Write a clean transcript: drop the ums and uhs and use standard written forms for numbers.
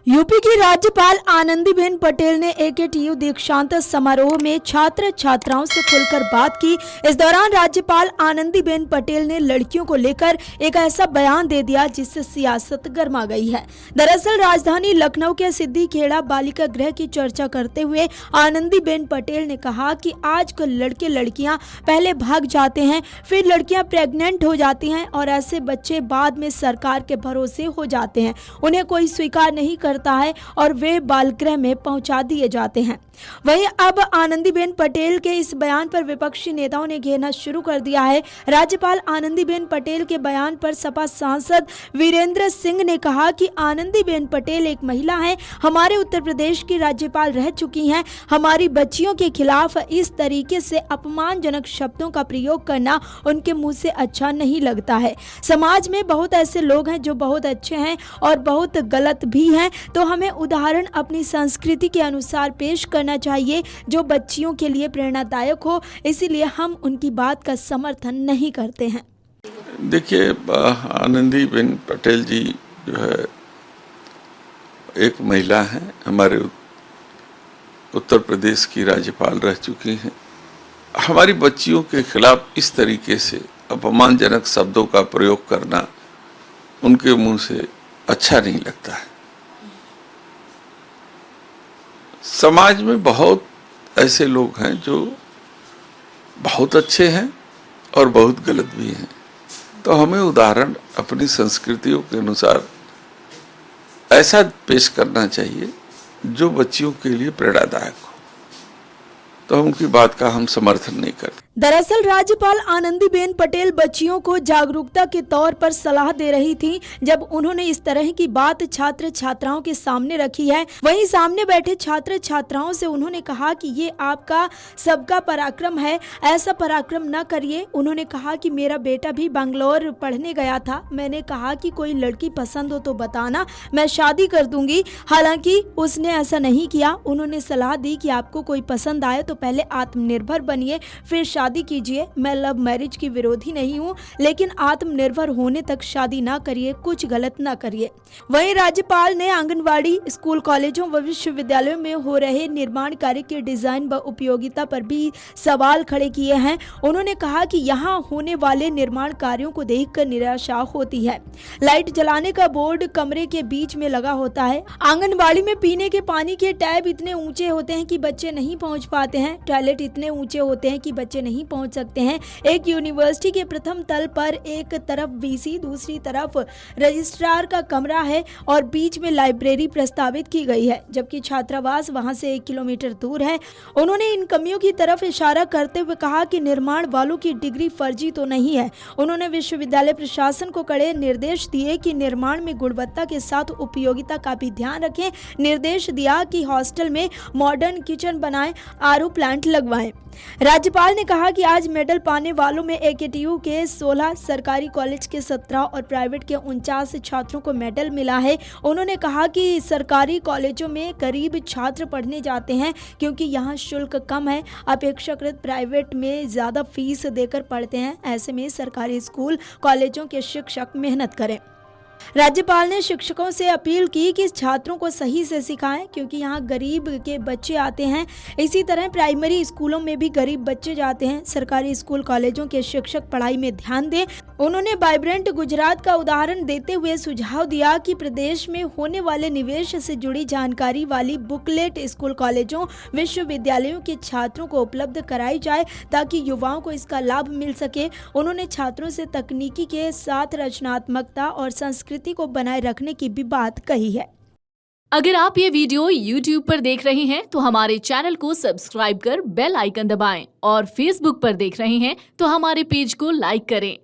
UP की राज्यपाल आनंदीबेन पटेल ने एकेटीयू दीक्षांत समारोह में छात्र छात्राओं से खुलकर बात की। इस दौरान राज्यपाल आनंदीबेन पटेल ने लड़कियों को लेकर एक ऐसा बयान दे दिया जिससे सियासत गर्मा गई है। दरअसल राजधानी लखनऊ के सिद्दीखेड़ा बालिका गृह की चर्चा करते हुए आनंदीबेन पटेल ने कहा कि आजकल लड़के लड़कियां पहले भाग जाते हैं, फिर लड़कियां प्रेग्नेंट हो जाती हैं और ऐसे बच्चे बाद में सरकार के भरोसे हो जाते हैं। उन्हें कोई स्वीकार नहीं करता है और वे बालगृह में पहुंचा दिए जाते हैं। वहीं अब आनंदीबेन पटेल के इस बयान पर विपक्षी नेताओं ने घेरना शुरू कर दिया है। राज्यपाल आनंदीबेन पटेल के बयान पर सपा सांसद वीरेंद्र सिंह ने कहा कि आनंदीबेन पटेल एक महिला हैं, हमारे उत्तर प्रदेश की राज्यपाल रह चुकी हैं। हमारी बच्चियों के खिलाफ इस तरीके से अपमानजनक शब्दों का प्रयोग करना उनके मुंह से अच्छा नहीं लगता है। समाज में बहुत ऐसे लोग हैं जो बहुत अच्छे हैं और बहुत गलत भी हैं, तो हमें उदाहरण अपनी संस्कृति के अनुसार पेश करना चाहिए जो बच्चियों के लिए प्रेरणादायक हो। इसीलिए हम उनकी बात का समर्थन नहीं करते हैं। देखिए, आनंदीबेन पटेल जी जो है एक महिला हैं, हमारे उत्तर प्रदेश की राज्यपाल रह चुकी हैं। हमारी बच्चियों के खिलाफ इस तरीके से अपमानजनक शब्दों का प्रयोग करना उनके मुंह से अच्छा नहीं लगता है। समाज में बहुत ऐसे लोग हैं जो बहुत अच्छे हैं और बहुत गलत भी हैं, तो हमें उदाहरण अपनी संस्कृतियों के अनुसार ऐसा पेश करना चाहिए जो बच्चियों के लिए प्रेरणादायक हो, तो उनकी बात का हम समर्थन नहीं करते। दरअसल राज्यपाल आनंदीबेन पटेल बच्चियों को जागरूकता के तौर पर सलाह दे रही थी जब उन्होंने इस तरह की बात छात्र छात्राओं के सामने रखी है। वहीं सामने बैठे छात्र छात्राओं से उन्होंने कहा कि ये आपका सबका पराक्रम है, ऐसा पराक्रम न करिए। उन्होंने कहा कि मेरा बेटा भी बेंगलोर पढ़ने गया था, मैंने कहा कि कोई लड़की पसंद हो तो बताना, मैं शादी कर दूंगी। हालांकि उसने ऐसा नहीं किया। उन्होंने सलाह दी कि आपको कोई पसंद आए तो पहले आत्मनिर्भर बनिए, फिर शादी कीजिए। मैं लव मैरिज की विरोधी नहीं हूँ, लेकिन आत्मनिर्भर होने तक शादी ना करिए, कुछ गलत ना करिए। वहीं राज्यपाल ने आंगनवाड़ी, स्कूल, कॉलेजों व विश्वविद्यालयों में हो रहे निर्माण कार्य के डिजाइन व उपयोगिता पर भी सवाल खड़े किए हैं। उन्होंने कहा कि यहाँ होने वाले निर्माण कार्यों को देखकर निराशा होती है। लाइट जलाने का बोर्ड कमरे के बीच में लगा होता है। आंगनवाड़ी में पीने के पानी के टैप इतने ऊंचे होते हैं कि बच्चे नहीं पहुंच पाते हैं। टॉयलेट इतने ऊंचे होते हैं कि बच्चे नहीं पहुंच सकते हैं। एक यूनिवर्सिटी के प्रथम तल पर एक तरफ वीसी, दूसरी तरफ रजिस्ट्रार का कमरा है और बीच में लाइब्रेरी प्रस्तावित की गई है, जबकि छात्रावास वहां से 1 किलोमीटर दूर है। उन्होंने इन कमियों की तरफ इशारा करते हुए कहा कि निर्माण वालों की डिग्री फर्जी तो नहीं है। उन्होंने विश्वविद्यालय प्रशासन को कड़े निर्देश दिए कि निर्माण में गुणवत्ता के साथ उपयोगिता का भी ध्यान रखें। निर्देश दिया कि हॉस्टल में मॉडर्न किचन बनाएं, आरओ प्लांट लगवाएं। राज्यपाल ने कहा कि आज मेडल पाने वालों में एकेटीयू के 16, सरकारी कॉलेज के 17 और प्राइवेट के 49 छात्रों को मेडल मिला है। उन्होंने कहा कि सरकारी कॉलेजों में करीब छात्र पढ़ने जाते हैं क्योंकि यहाँ शुल्क कम है, अपेक्षाकृत प्राइवेट में ज़्यादा फीस देकर पढ़ते हैं। ऐसे में सरकारी स्कूल कॉलेजों के शिक्षक मेहनत करें। राज्यपाल ने शिक्षकों से अपील की कि छात्रों को सही से सिखाएं क्योंकि यहाँ गरीब के बच्चे आते हैं। इसी तरह प्राइमरी स्कूलों में भी गरीब बच्चे जाते हैं। सरकारी स्कूल कॉलेजों के शिक्षक पढ़ाई में ध्यान दें। उन्होंने वाइब्रेंट गुजरात का उदाहरण देते हुए सुझाव दिया कि प्रदेश में होने वाले निवेश से जुड़ी जानकारी वाली बुकलेट स्कूल कॉलेजों, विश्वविद्यालयों के छात्रों को उपलब्ध कराई जाए ताकि युवाओं को इसका लाभ मिल सके। उन्होंने छात्रों से तकनीकी के साथ रचनात्मकता और संस्कृति को बनाए रखने की भी बात कही है। अगर आप ये वीडियो YouTube पर देख रहे हैं तो हमारे चैनल को सब्सक्राइब कर बेल आइकन दबाएं और Facebook पर देख रहे हैं तो हमारे पेज को लाइक करें।